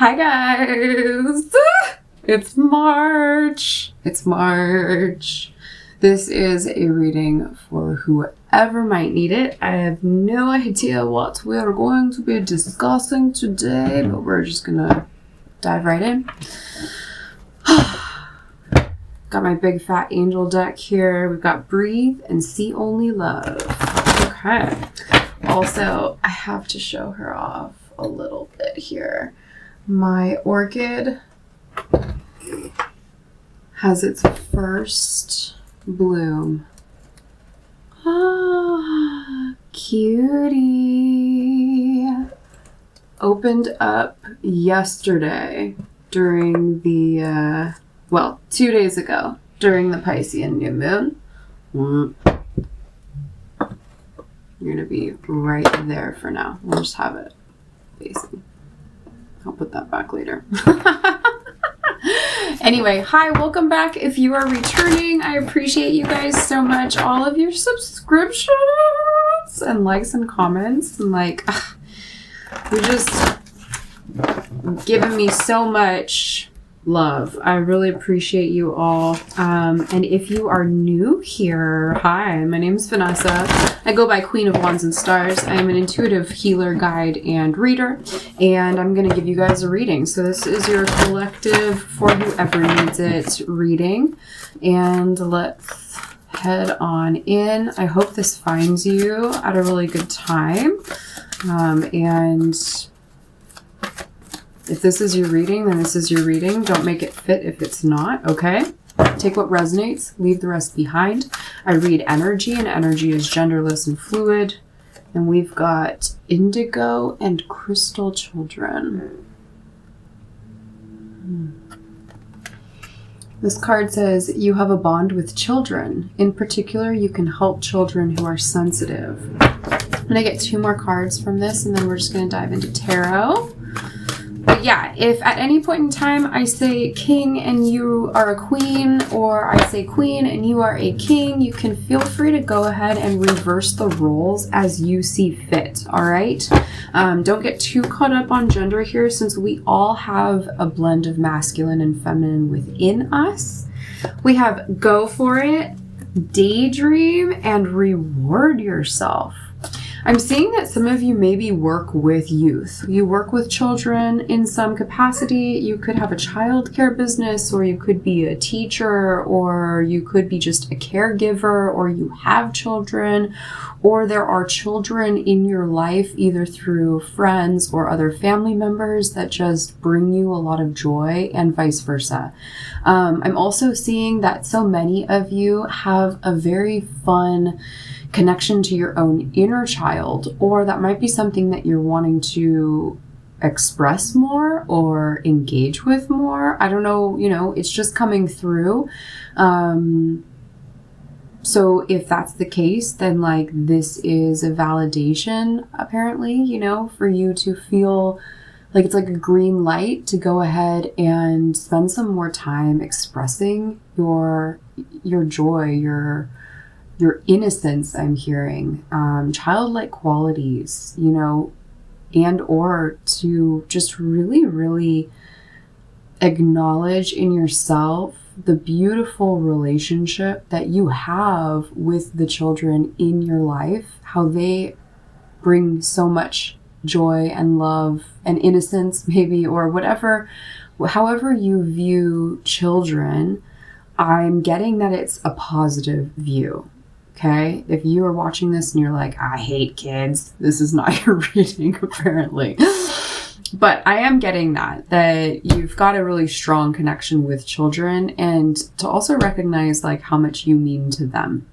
Hi guys! It's March. This is a reading for whoever might need it. I have no idea what we are going to be discussing today, but we're just gonna dive right in. Got my big fat angel deck here. We've got Breathe and See Only Love. Okay. Also, I have to show her off a little bit here. My orchid has its first bloom. Ah, cutie. Opened up yesterday during the, 2 days ago during the Piscean new moon. You're going to be right there for now. We'll just have it facing. I'll put that back later. Anyway, hi, welcome back. If you are returning, I appreciate you guys so much. All of your subscriptions and likes and comments. And you're just giving me so much love. I really appreciate you all. And if you are new here, hi, my name is Vanessa. I go by Queen of Wands and Stars. I am an intuitive healer, guide, and reader, and I'm going to give you guys a reading. So this is your collective for whoever needs it reading, and let's head on in. I hope this finds you at a really good time, and if this is your reading, then this is your reading. Don't make it fit if it's not, okay? Take what resonates, leave the rest behind. I read energy, and energy is genderless and fluid. And we've got indigo and crystal children. This card says, you have a bond with children. In particular, you can help children who are sensitive. I'm going to get 2 more cards from this, and then we're just going to dive into tarot. But yeah, if at any point in time I say king and you are a queen, or I say queen and you are a king, you can feel free to go ahead and reverse the roles as you see fit, all right? Don't get too caught up on gender here, since we all have a blend of masculine and feminine within us. We have go for it, daydream, and reward yourself. I'm seeing that some of you maybe work with youth. You work with children in some capacity. You could have a childcare business, or you could be a teacher, or you could be just a caregiver, or you have children, or there are children in your life either through friends or other family members that just bring you a lot of joy, and vice versa. I'm also seeing that so many of you have a very fun connection to your own inner child, or that might be something that you're wanting to express more or engage with more. I don't know, it's just coming through. So if that's the case, then this is a validation, apparently, for you to feel like it's like a green light to go ahead and spend some more time expressing your joy, your innocence. I'm hearing childlike qualities, and or to just really, really acknowledge in yourself the beautiful relationship that you have with the children in your life, how they bring so much joy and love and innocence, maybe, or whatever, however you view children. I'm getting that it's a positive view. Okay, if you are watching this and you're like, I hate kids, this is not your reading, apparently. But I am getting that you've got a really strong connection with children, and to also recognize how much you mean to them.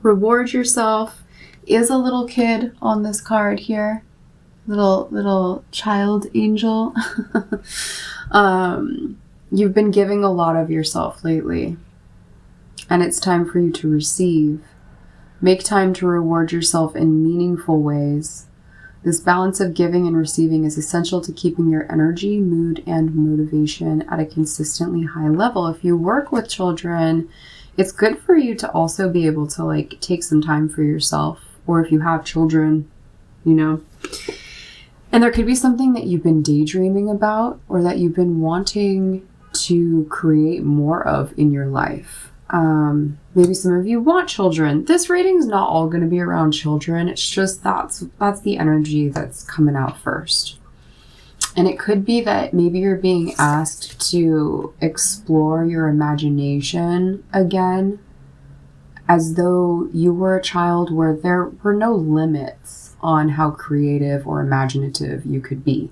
Reward yourself is a little kid on this card here. Little child angel. You've been giving a lot of yourself lately, and it's time for you to receive. Make time to reward yourself in meaningful ways. This balance of giving and receiving is essential to keeping your energy, mood, and motivation at a consistently high level. If you work with children, it's good for you to also be able to take some time for yourself, or if you have children, And there could be something that you've been daydreaming about or that you've been wanting to create more of in your life. Maybe some of you want children. This reading is not all going to be around children. It's just that's the energy that's coming out first. And it could be that maybe you're being asked to explore your imagination again, as though you were a child where there were no limits on how creative or imaginative you could be.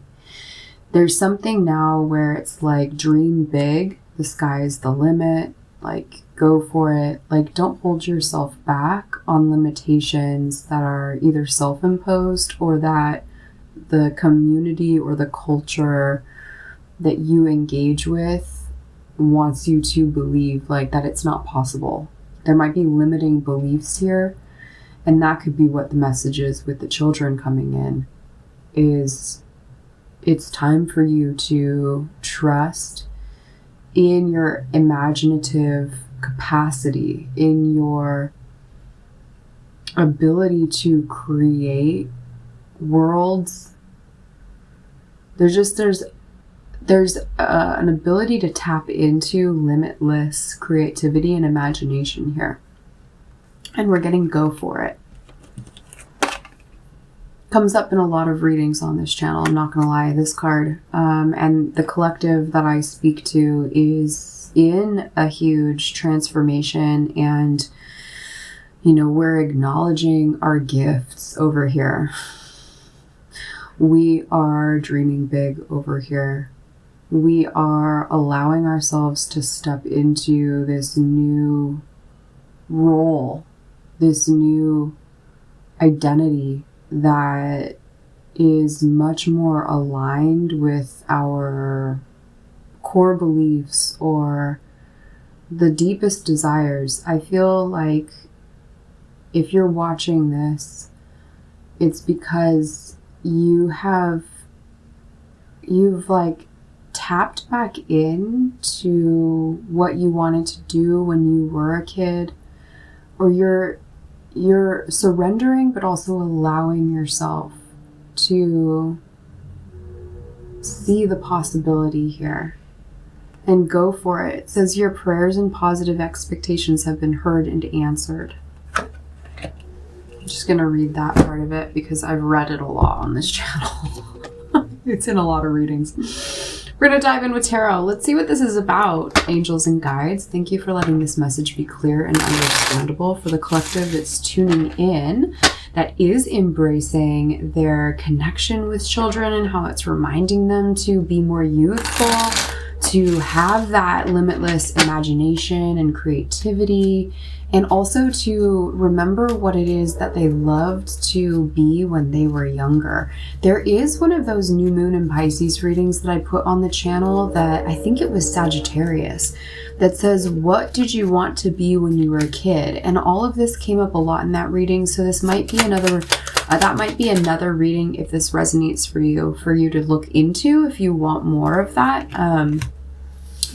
There's something now where it's like, dream big, the sky's the limit, like go for it. Like, don't hold yourself back on limitations that are either self-imposed or that the community or the culture that you engage with wants you to believe like that it's not possible. There might be limiting beliefs here, and that could be what the message is with the children coming in, is it's time for you to trust in your imaginative capacity, in your ability to create worlds. There's an ability to tap into limitless creativity and imagination here. And we're getting go for it. Comes up in a lot of readings on this channel, I'm not gonna lie, this card. And the collective that I speak to is in a huge transformation, and we're acknowledging our gifts over here. We are dreaming big over here. We are allowing ourselves to step into this new role, this new identity that is much more aligned with our core beliefs or the deepest desires. I feel like if you're watching this, it's because you've like tapped back into what you wanted to do when you were a kid, or you're surrendering but also allowing yourself to see the possibility here and go for it. It says your prayers and positive expectations have been heard and answered. I'm just going to read that part of it because I've read it a lot on this channel. It's in a lot of readings. We're going to dive in with tarot. Let's see what this is about, angels and guides. Thank you for letting this message be clear and understandable for the collective that's tuning in, that is embracing their connection with children and how it's reminding them to be more youthful, to have that limitless imagination and creativity, and also to remember what it is that they loved to be when they were younger. There is one of those new moon and Pisces readings that I put on the channel that I think it was Sagittarius, that says, what did you want to be when you were a kid? And all of this came up a lot in that reading. So this might be another, that might be another reading if this resonates for you to look into if you want more of that.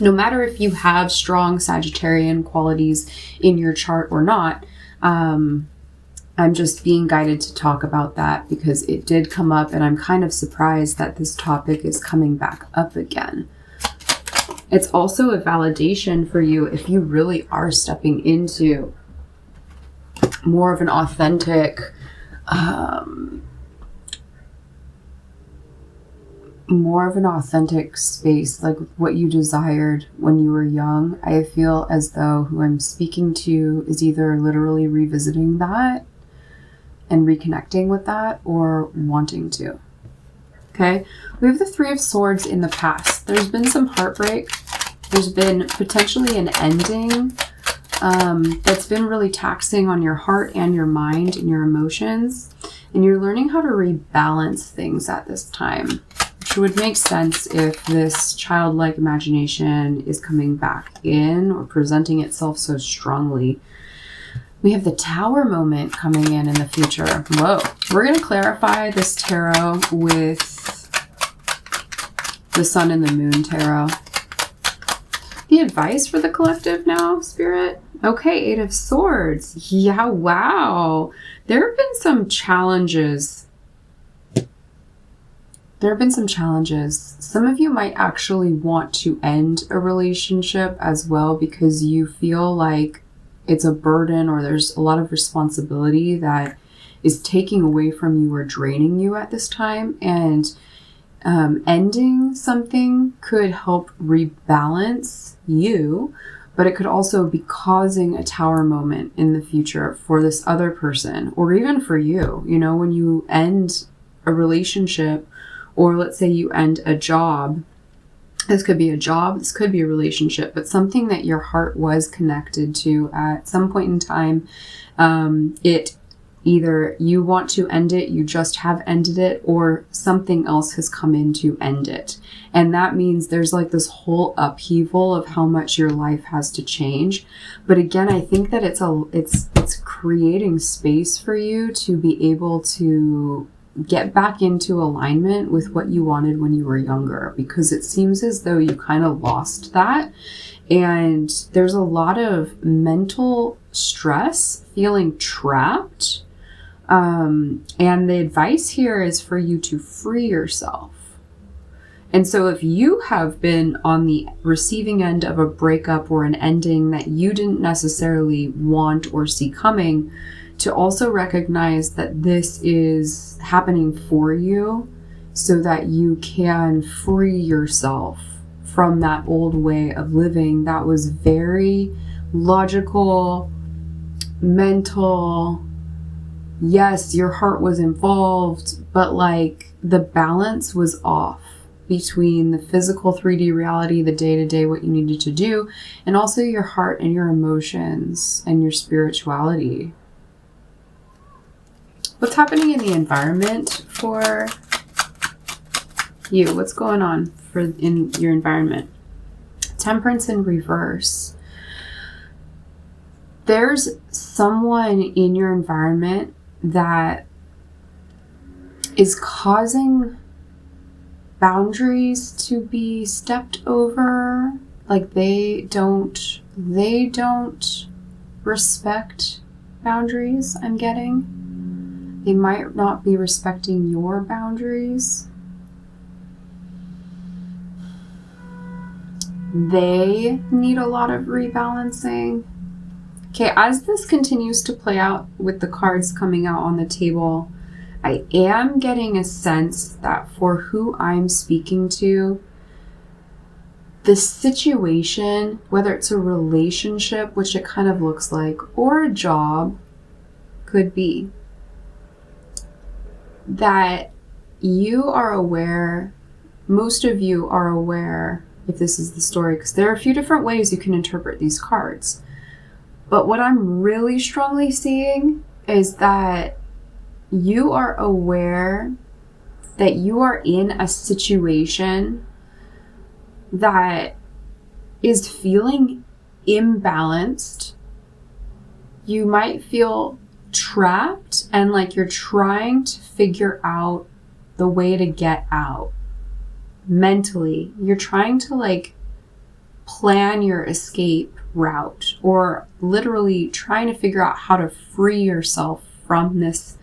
No matter if you have strong Sagittarian qualities in your chart or not, I'm just being guided to talk about that because it did come up, and I'm kind of surprised that this topic is coming back up again. It's also a validation for you if you really are stepping into more of an authentic, space, like what you desired when you were young. I feel as though who I'm speaking to is either literally revisiting that and reconnecting with that or wanting to. Okay, we have the Three of Swords in the past. There's been some heartbreak. There's been potentially an ending that's been really taxing on your heart and your mind and your emotions. And you're learning how to rebalance things at this time, which would make sense if this childlike imagination is coming back in or presenting itself so strongly. We have the Tower moment coming in the future. Whoa. We're going to clarify this tarot with the Sun and the Moon tarot. The advice for the collective now, Spirit? Okay, Eight of Swords. Yeah, wow. There have been some challenges there have been some challenges. Some of you might actually want to end a relationship as well because you feel like it's a burden or there's a lot of responsibility that is taking away from you or draining you at this time. And ending something could help rebalance you, but it could also be causing a tower moment in the future for this other person or even for you. You know, when you end a relationship, or let's say you end a job, this could be a job, this could be a relationship, but something that your heart was connected to at some point in time. It either you want to end it, you just have ended it, or something else has come in to end it. And that means there's like this whole upheaval of how much your life has to change. But again, I think that it's creating space for you to be able to get back into alignment with what you wanted when you were younger, because it seems as though you kind of lost that. And there's a lot of mental stress, feeling trapped. And the advice here is for you to free yourself. And so if you have been on the receiving end of a breakup or an ending that you didn't necessarily want or see coming, to also recognize that this is happening for you so that you can free yourself from that old way of living that was very logical, mental. Yes, your heart was involved, but like the balance was off between the physical 3D reality, the day-to-day, what you needed to do, and also your heart and your emotions and your spirituality. What's happening in the environment for you? What's going on in your environment? Temperance in reverse. There's someone in your environment that is causing boundaries to be stepped over. Like they don't respect boundaries, I'm getting. They might not be respecting your boundaries. They need a lot of rebalancing. Okay, as this continues to play out with the cards coming out on the table, I am getting a sense that for who I'm speaking to, the situation, whether it's a relationship, which it kind of looks like, or a job, could be that you are aware, most of you are aware, if this is the story, because there are a few different ways you can interpret these cards. But what I'm really strongly seeing is that you are aware that you are in a situation that is feeling imbalanced. You might feel trapped and like you're trying to figure out the way to get out. Mentally, you're trying to like plan your escape route, or literally trying to figure out how to free yourself from this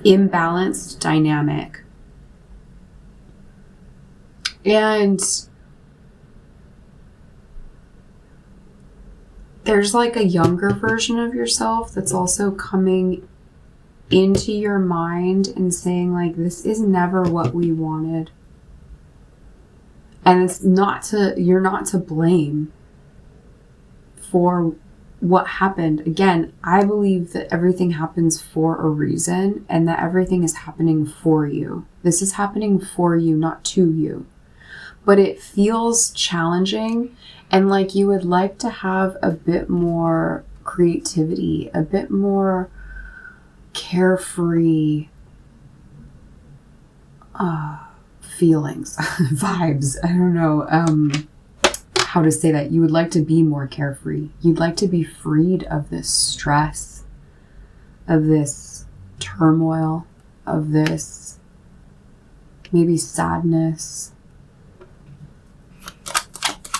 imbalanced dynamic. And there's like a younger version of yourself that's also coming into your mind and saying like, this is never what we wanted. And you're not to blame for what happened. Again, I believe that everything happens for a reason and that everything is happening for you. This is happening for you, not to you. But it feels challenging and like you would like to have a bit more creativity, a bit more carefree feelings, vibes. I don't know how to say that. You would like to be more carefree. You'd like to be freed of this stress, of this turmoil, of this maybe sadness.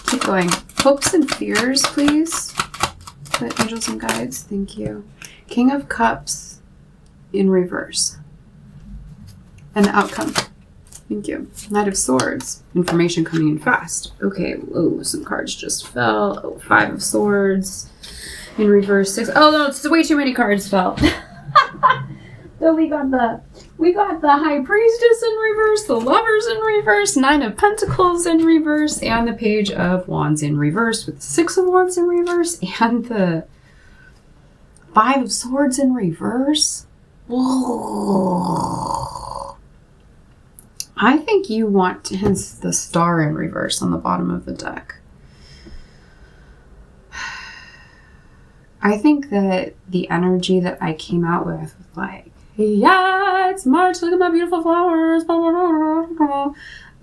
Keep going. Hopes and fears, please. The angels and guides. Thank you. King of Cups in reverse. And the outcome. Thank you. Knight of Swords. Information coming in fast. Okay. Oh, some cards just fell. Oh, Five of Swords. In reverse, 6. Oh, no, it's way too many cards fell. So we got the High Priestess in reverse, the Lovers in reverse, 9 of Pentacles in reverse, and the Page of Wands in reverse with 6 of Wands in reverse, and the 5 of Swords in reverse. Whoa. I think you want hence the Star in reverse on the bottom of the deck. I think that the energy that I came out with was like, yeah, it's March, look at my beautiful flowers.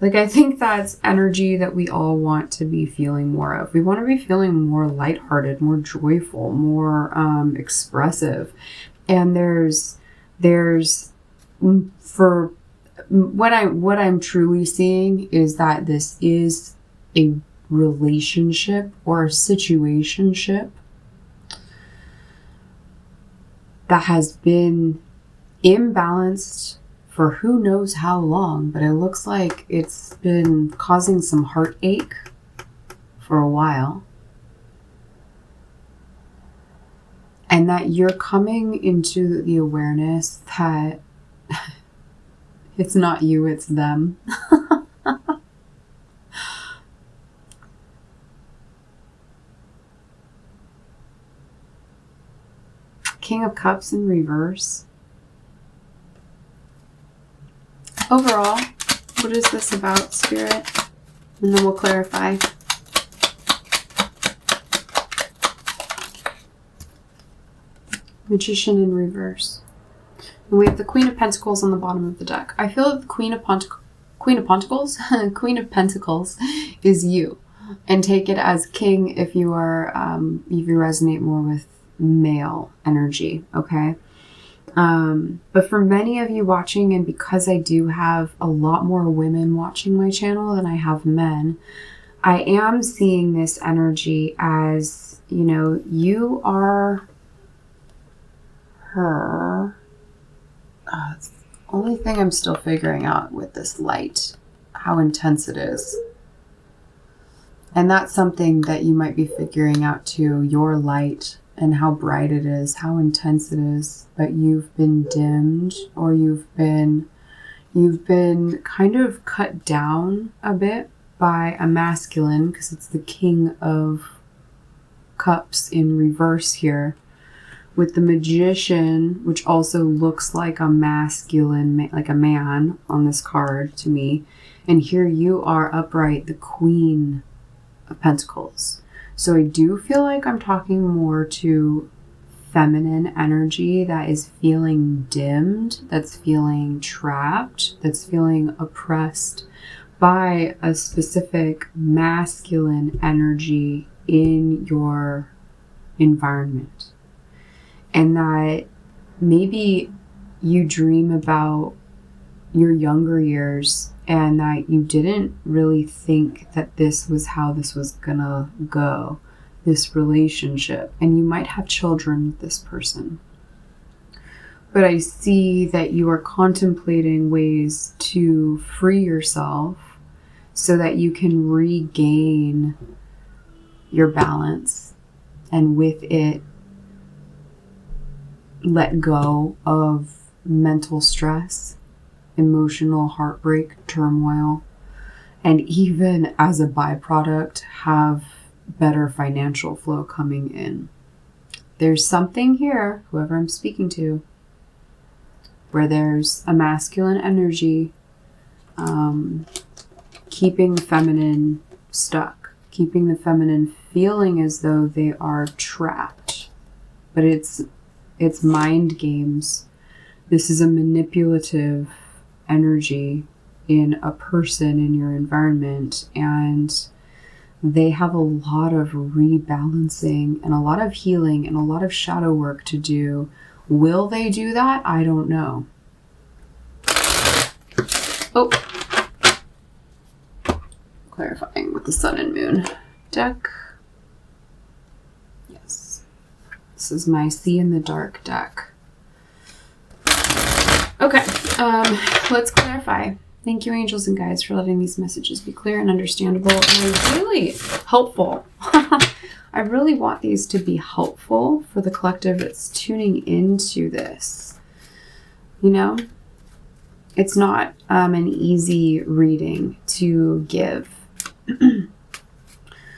Like, I think that's energy that we all want to be feeling more of. We want to be feeling more lighthearted, more joyful, more expressive. And for what I'm truly seeing is that this is a relationship or a situationship that has been imbalanced for who knows how long, but it looks like it's been causing some heartache for a while. And that you're coming into the awareness that it's not you, it's them. King of Cups in reverse. Overall, what is this about, Spirit? And then we'll clarify. Magician in reverse. And we have the Queen of Pentacles on the bottom of the deck. I feel that the Queen of Pentacles Queen of Pentacles is you. And take it as king if you are, if you resonate more with male energy, okay? But for many of you watching, and because I do have a lot more women watching my channel than I have men, I am seeing this energy as, you know, you are her. It's the only thing I'm still figuring out with this light, how intense it is. And that's something that you might be figuring out too, your light and how bright it is, how intense it is, but you've been dimmed, or you've been kind of cut down a bit by a masculine, because it's the King of Cups in reverse here, with the Magician, which also looks like a masculine, like a man on this card to me. And here you are upright, the Queen of Pentacles. So I do feel like I'm talking more to feminine energy that is feeling dimmed, that's feeling trapped, that's feeling oppressed by a specific masculine energy in your environment. And that maybe you dream about your younger years and that you didn't really think that this was how this was gonna go, this relationship. And you might have children with this person. But I see that you are contemplating ways to free yourself so that you can regain your balance, and with it, let go of mental stress, emotional heartbreak, turmoil, and even as a byproduct, have better financial flow coming in. There's something here, whoever I'm speaking to, where there's a masculine energy keeping the feminine stuck, keeping the feminine feeling as though they are trapped. But it's mind games. This is a manipulative energy in a person in your environment, and they have a lot of rebalancing and a lot of healing and a lot of shadow work to do. Will they do that? I don't know. Oh, clarifying with the Sun and Moon deck. Yes, this is my See in the Dark deck. Okay, let's clarify. Thank you, angels and guides, for letting these messages be clear and understandable and really helpful. I really want these to be helpful for the collective that's tuning into this. You know, it's not an easy reading to give.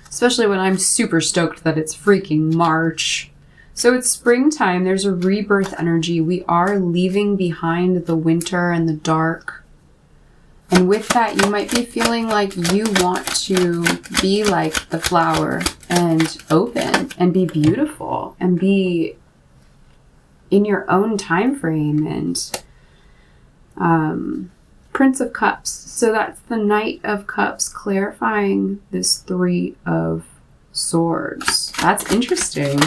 Especially when I'm super stoked that it's freaking March. So it's springtime. There's a rebirth energy. We are leaving behind the winter and the dark. And with that, you might be feeling like you want to be like the flower and open and be beautiful and be in your own time frame. And Prince of Cups. So that's the Knight of Cups, clarifying this Three of Swords. That's interesting.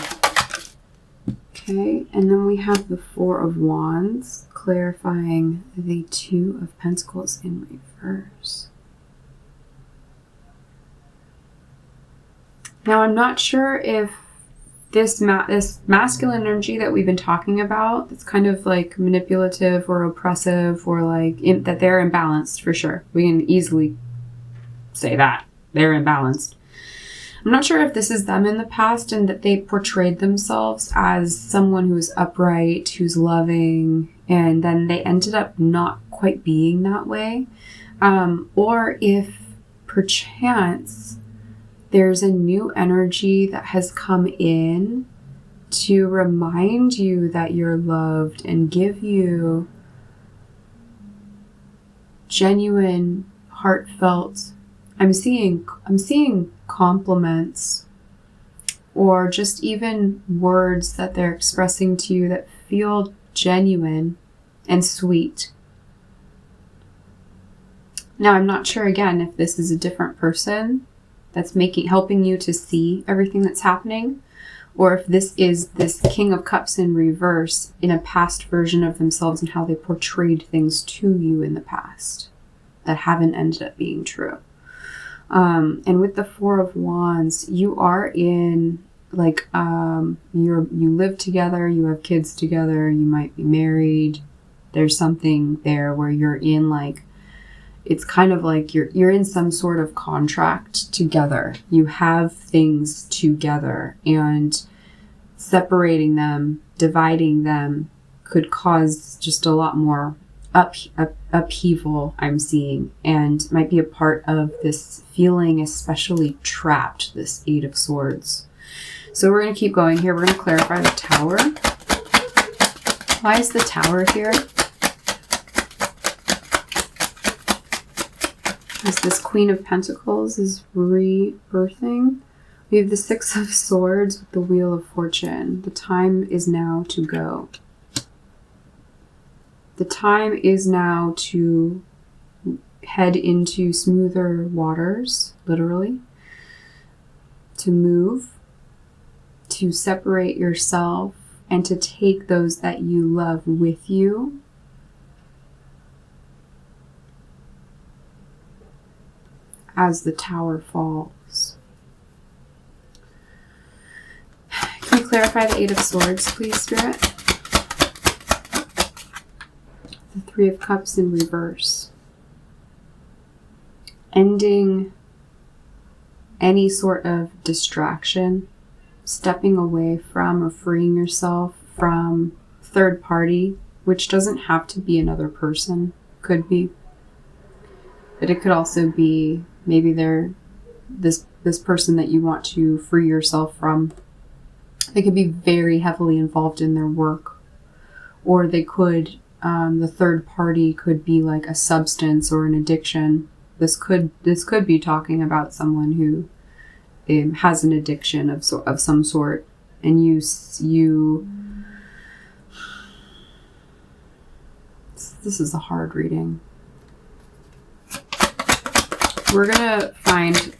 Okay, and then we have the Four of Wands, clarifying the Two of Pentacles in reverse. Now, I'm not sure if this masculine energy that we've been talking about, that's kind of like manipulative or oppressive or like that they're imbalanced for sure. We can easily say that they're imbalanced. I'm not sure if this is them in the past and that they portrayed themselves as someone who's upright, who's loving, and then they ended up not quite being that way. Or if perchance there's a new energy that has come in to remind you that you're loved and give you genuine, heartfelt, I'm seeing compliments or just even words that they're expressing to you that feel genuine and sweet. Now, I'm not sure again if this is a different person that's helping you to see everything that's happening, or if this is this King of Cups in reverse in a past version of themselves and how they portrayed things to you in the past that haven't ended up being true. And with the Four of Wands, you are in like you live together, you have kids together, you might be married. There's something there where you're in like, it's kind of like you're in some sort of contract together. You have things together, and separating them, dividing them could cause just a lot more upheaval, I'm seeing, and might be a part of this feeling especially trapped, this Eight of Swords. So we're going to keep going here. We're going to clarify the Tower. Why is the Tower here? As this Queen of Pentacles is rebirthing. We have the Six of Swords with the Wheel of Fortune. The time is now to go. The time is now to head into smoother waters, literally. To move, to separate yourself, and to take those that you love with you. As the Tower falls. Can you clarify the Eight of Swords, please, Spirit? The Three of Cups in reverse. Ending any sort of distraction, stepping away from or freeing yourself from third party, which doesn't have to be another person, could be. But it could also be maybe they're this person that you want to free yourself from. They could be very heavily involved in their work, or they could, the third party could be like a substance or an addiction. This could be talking about someone who has an addiction of some sort, and you. This is a hard reading. We're gonna find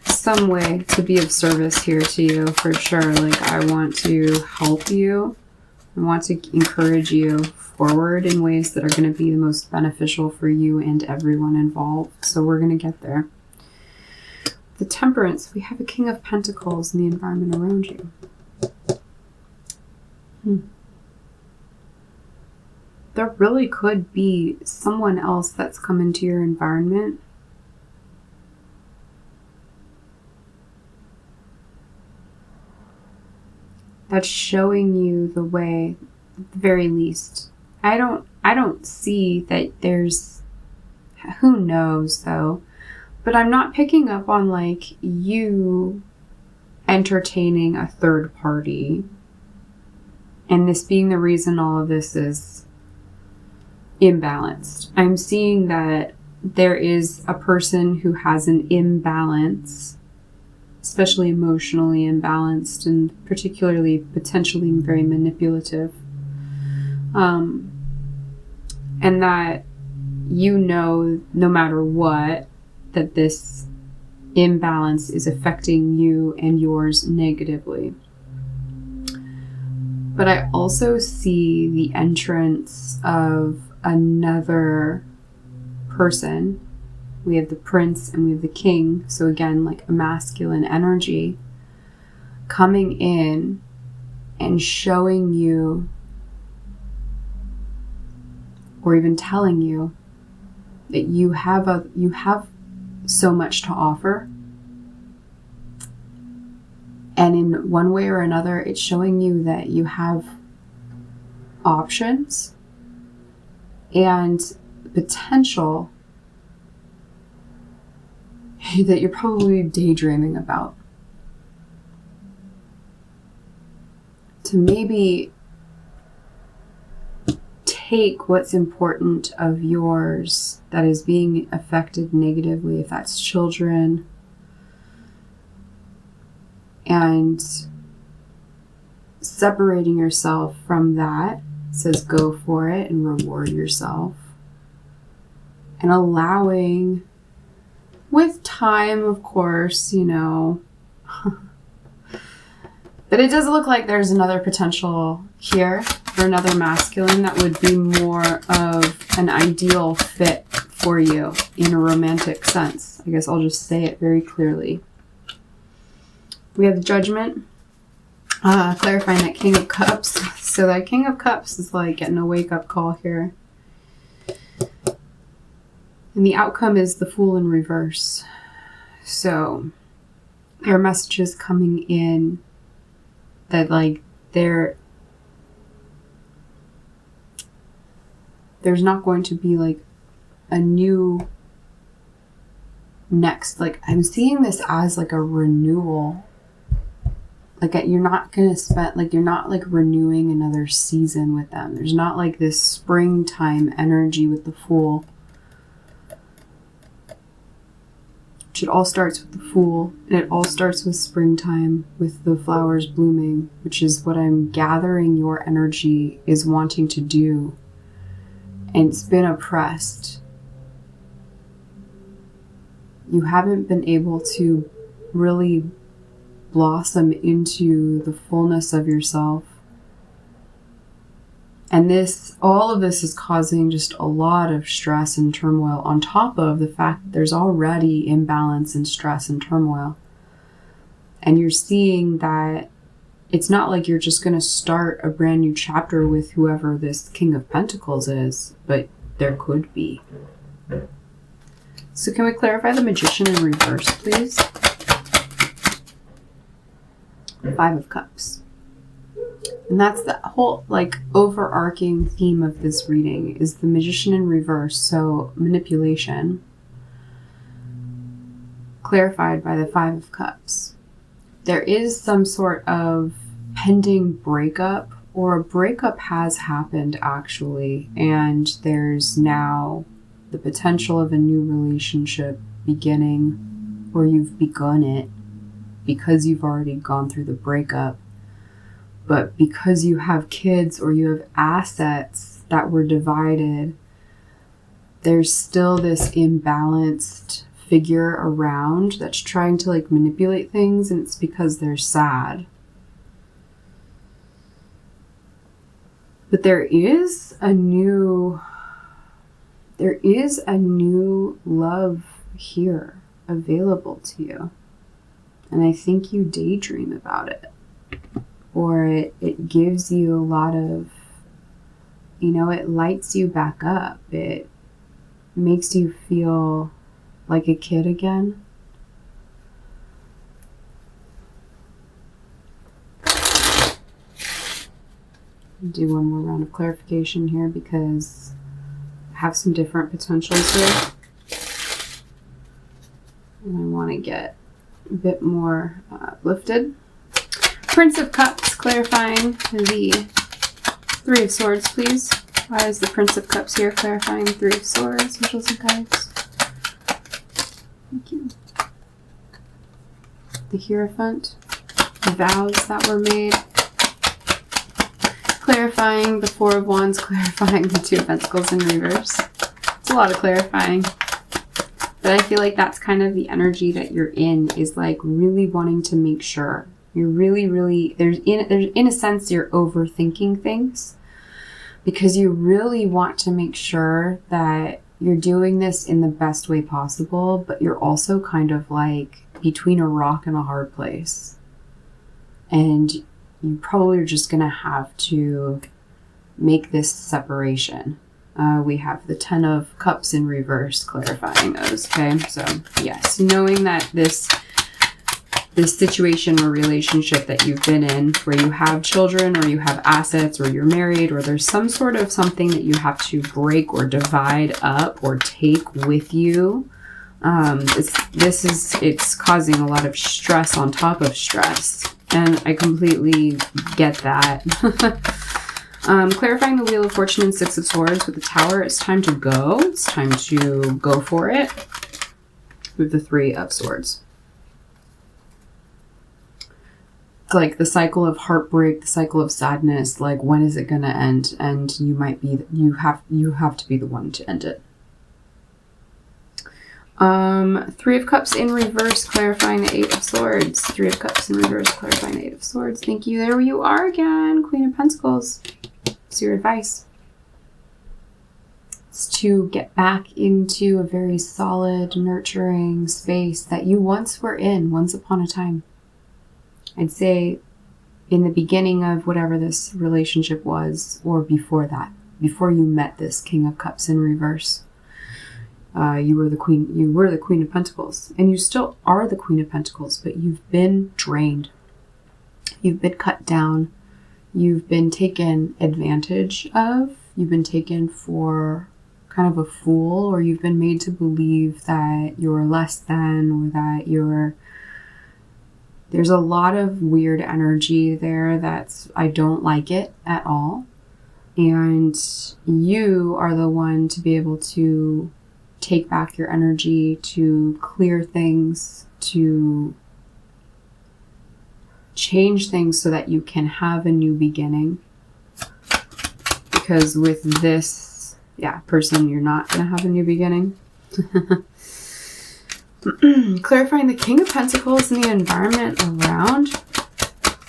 some way to be of service here to you for sure. Like, I want to help you. I want to encourage you forward in ways that are going to be the most beneficial for you and everyone involved. So we're going to get there. The Temperance, we have a King of Pentacles in the environment around you. there really could be someone else that's come into your environment that's showing you the way, at the very least. I don't see that there's, who knows though, but I'm not picking up on like you entertaining a third party and this being the reason all of this is imbalanced. I'm seeing that there is a person who has an imbalance, especially emotionally imbalanced and particularly potentially very manipulative. And that no matter what, that this imbalance is affecting you and yours negatively. But I also see the entrance of another person. We have the prince and we have the king. So again, like a masculine energy coming in and showing you, or even telling you, that you have so much to offer. And in one way or another, it's showing you that you have options and potential that you're probably daydreaming about. To maybe take what's important of yours that is being affected negatively, if that's children, and separating yourself from that. It says go for it and reward yourself, and allowing, with time of course, but it does look like there's another potential here for another masculine that would be more of an ideal fit for you in a romantic sense. I guess I'll just say it very clearly. We have the Judgment, clarifying that King of Cups. So that King of Cups is like getting a wake-up call here. And the outcome is the Fool in reverse. So there are messages coming in that like there's not going to be like a new next, like I'm seeing this as like a renewal. Like you're not going to spend, like you're not like renewing another season with them. There's not like this springtime energy with the Fool. It all starts with the Fool, and it all starts with springtime, with the flowers blooming, which is what I'm gathering your energy is wanting to do. And it's been oppressed. You haven't been able to really blossom into the fullness of yourself. And all of this is causing just a lot of stress and turmoil, on top of the fact that there's already imbalance and stress and turmoil. And you're seeing that it's not like you're just going to start a brand new chapter with whoever this King of Pentacles is, but there could be. So can we clarify the Magician in reverse, please? Five of Cups. And that's the whole like overarching theme of this reading, is the Magician in reverse. So manipulation, clarified by the Five of Cups. There is some sort of pending breakup, or a breakup has happened actually, and there's now the potential of a new relationship beginning, or you've begun it because you've already gone through the breakup. But because you have kids or you have assets that were divided, there's still this imbalanced figure around that's trying to like manipulate things, and it's because they're sad. But there is a new love here available to you. And I think you daydream about it. Or it gives you a lot of You know, it lights you back up. It makes you feel like a kid again. Do one more round of clarification here because I have some different potentials here. And I want to get a bit more lifted. Prince of Cups, clarifying the Three of Swords, please. Why is the Prince of Cups here clarifying the Three of Swords, angels and guides? Thank you. The Hierophant, the vows that were made. Clarifying the Four of Wands, clarifying the Two of Pentacles in reverse. It's a lot of clarifying. But I feel like that's kind of the energy that you're in, is like really wanting to make sure. You're really, there's in a sense you're overthinking things because you really want to make sure that you're doing this in the best way possible, but you're also kind of like between a rock and a hard place. And you probably are just going to have to make this separation. We have the Ten of Cups in reverse, clarifying those, okay? So, yes, knowing that this situation or relationship that you've been in, where you have children or you have assets or you're married or there's some sort of something that you have to break or divide up or take with you, it's causing a lot of stress on top of stress. And I completely get that. Clarifying the Wheel of Fortune and Six of Swords with the Tower. It's time to go. It's time to go for it with the Three of Swords. It's like the cycle of heartbreak, the cycle of sadness. Like, when is it going to end? And you have to be the one to end it. Three of Cups in reverse, clarifying the Eight of Swords. Three of Cups in reverse, clarifying the Eight of Swords. Thank you. There you are again, Queen of Pentacles. What's your advice? It's to get back into a very solid, nurturing space that you once were in, once upon a time. I'd say in the beginning of whatever this relationship was, or before that, before you met this King of Cups in reverse. You were the Queen of Pentacles, and you still are the Queen of Pentacles, but you've been drained. You've been cut down. You've been taken advantage of. You've been taken for kind of a fool, or you've been made to believe that you're less than, or that there's a lot of weird energy there I don't like it at all. And you are the one to be able to take back your energy, to clear things, to change things so that you can have a new beginning. Because with this, person, you're not going to have a new beginning. Clarifying the King of Pentacles and the environment around.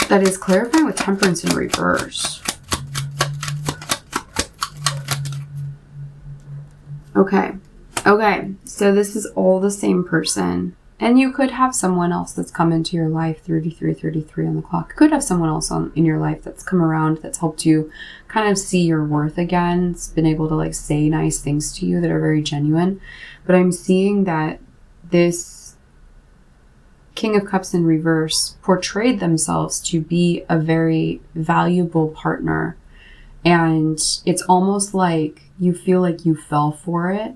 That is clarifying with Temperance in reverse. Okay, so this is all the same person. And you could have someone else that's come into your life, 33 on the clock. You could have someone else in your life that's come around, that's helped you kind of see your worth again. It's been able to say nice things to you that are very genuine. But I'm seeing that this King of Cups in reverse portrayed themselves to be a very valuable partner. And it's almost like you feel like you fell for it.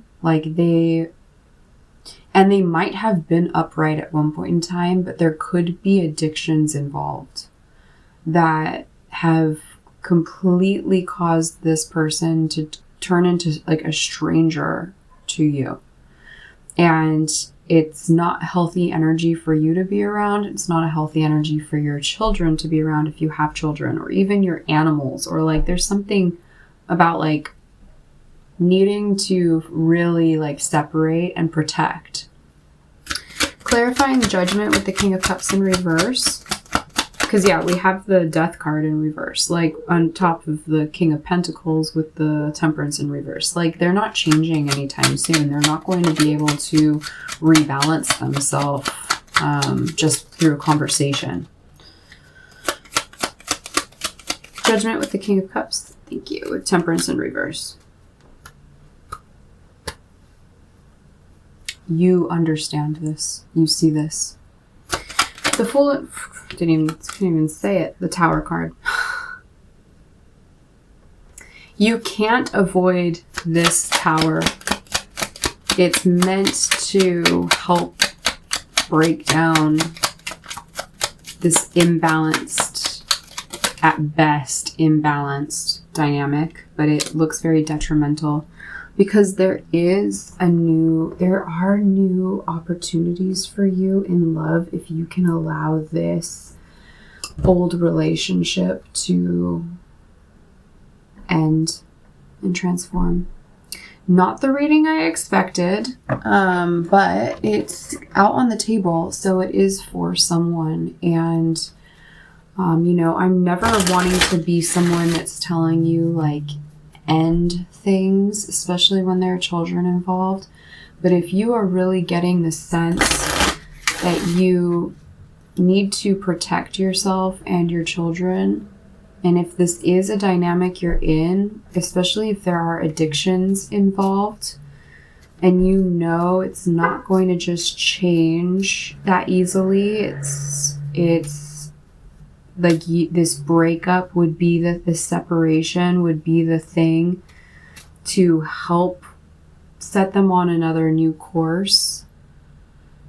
And they might have been upright at one point in time, but there could be addictions involved that have completely caused this person to turn into a stranger to you. And it's not healthy energy for you to be around. It's not a healthy energy for your children to be around if you have children, or even your animals, or there's something about needing to really separate and protect. Clarifying Judgment with the King of Cups in reverse. Because we have the Death card in reverse, on top of the King of Pentacles with the Temperance in reverse. They're not changing anytime soon. They're not going to be able to rebalance themselves just through a conversation. Judgment with the King of Cups. Thank you. With Temperance in reverse. You understand this. You see this. The Fool... Couldn't even say it. The Tower card. You can't avoid this Tower. It's meant to help break down this imbalanced, at best, imbalanced dynamic, but it looks very detrimental because there are new opportunities for you in love if you can allow this old relationship to end and transform. Not the reading I expected, but it's out on the table, so it is for someone. And, I'm never wanting to be someone that's telling you, like, end things, especially when there are children involved. But if you are really getting the sense that you need to protect yourself and your children, and if this is a dynamic you're in, especially if there are addictions involved, and it's not going to just change that easily, it's like this breakup would be the separation would be the thing to help set them on another new course.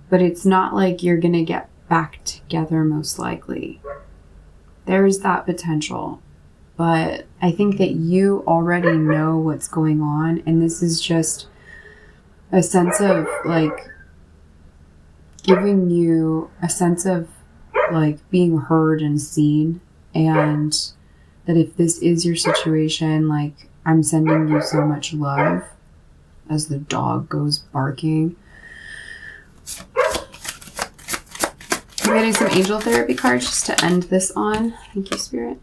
But it's not like you're going to get back together most likely. There's that potential, but I think that you already know what's going on, and this is just a sense of, like, giving you a sense of, like, being heard and seen, and that if this is your situation, like, I'm sending you so much love as the dog goes barking. I'm getting some angel therapy cards just to end this on. Thank you, Spirit.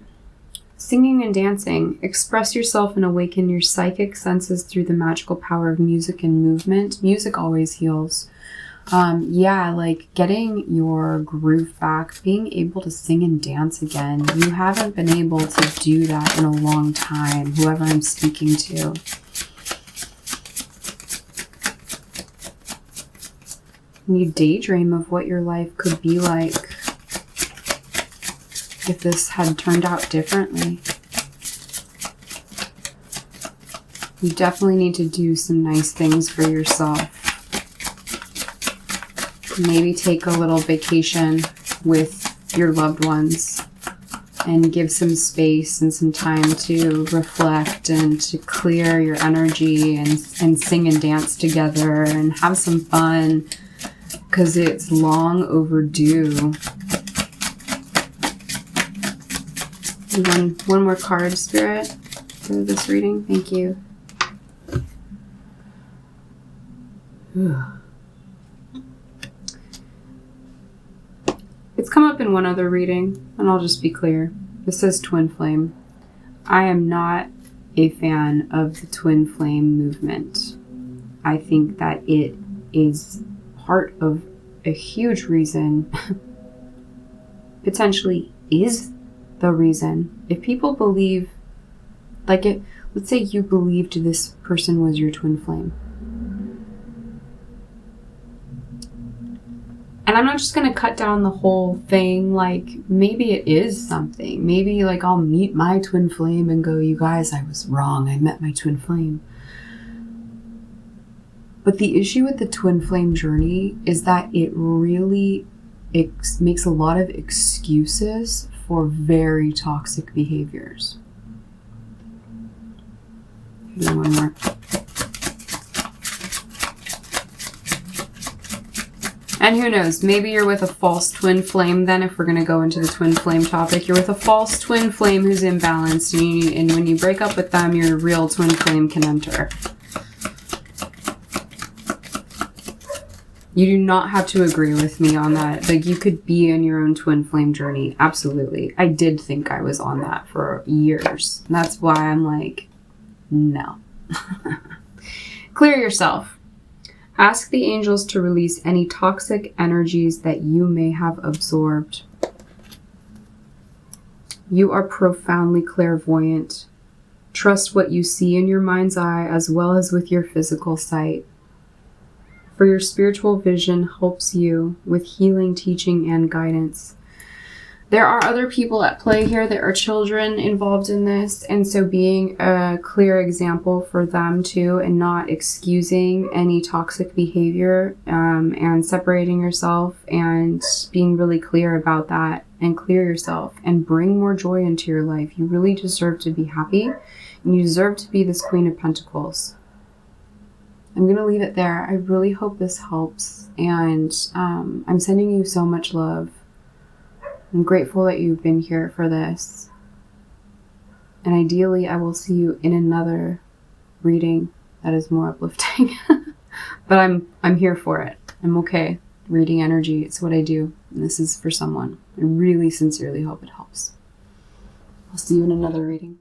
Singing and dancing. Express yourself and awaken your psychic senses through the magical power of music and movement. Music always heals. Like getting your groove back, being able to sing and dance again. You haven't been able to do that in a long time, whoever I'm speaking to. You daydream of what your life could be like if this had turned out differently. You definitely need to do some nice things for yourself. Maybe take a little vacation with your loved ones and give some space and some time to reflect and to clear your energy and sing and dance together and have some fun. Because it's long overdue. One more card, Spirit, for this reading. Thank you. It's come up in one other reading, and I'll just be clear. This says twin flame. I am not a fan of the twin flame movement. I think that it is part of a huge reason, potentially is the reason. If people believe, let's say you believed this person was your twin flame. And I'm not just going to cut down the whole thing, like, maybe it is something. Maybe, like, I'll meet my twin flame and go, you guys, I was wrong. I met my twin flame. But the issue with the twin flame journey is that it really makes a lot of excuses for very toxic behaviors. One more. And who knows, maybe you're with a false twin flame then, if we're going to go into the twin flame topic. You're with a false twin flame who's imbalanced, and when you break up with them, your real twin flame can enter. You do not have to agree with me on that. Like, you could be in your own twin flame journey. Absolutely. I did think I was on that for years. And that's why I'm like, no. Clear yourself. Ask the angels to release any toxic energies that you may have absorbed. You are profoundly clairvoyant. Trust what you see in your mind's eye as well as with your physical sight. For your spiritual vision helps you with healing, teaching, and guidance. There are other people at play here. There are children involved in this. And so being a clear example for them too, and not excusing any toxic behavior, and separating yourself and being really clear about that, and clear yourself and bring more joy into your life. You really deserve to be happy, and you deserve to be this Queen of Pentacles. I'm going to leave it there. I really hope this helps. And I'm sending you so much love. I'm grateful that you've been here for this. And ideally, I will see you in another reading that is more uplifting. But I'm here for it. I'm okay reading energy. It's what I do. And this is for someone. I really sincerely hope it helps. I'll see you in another reading.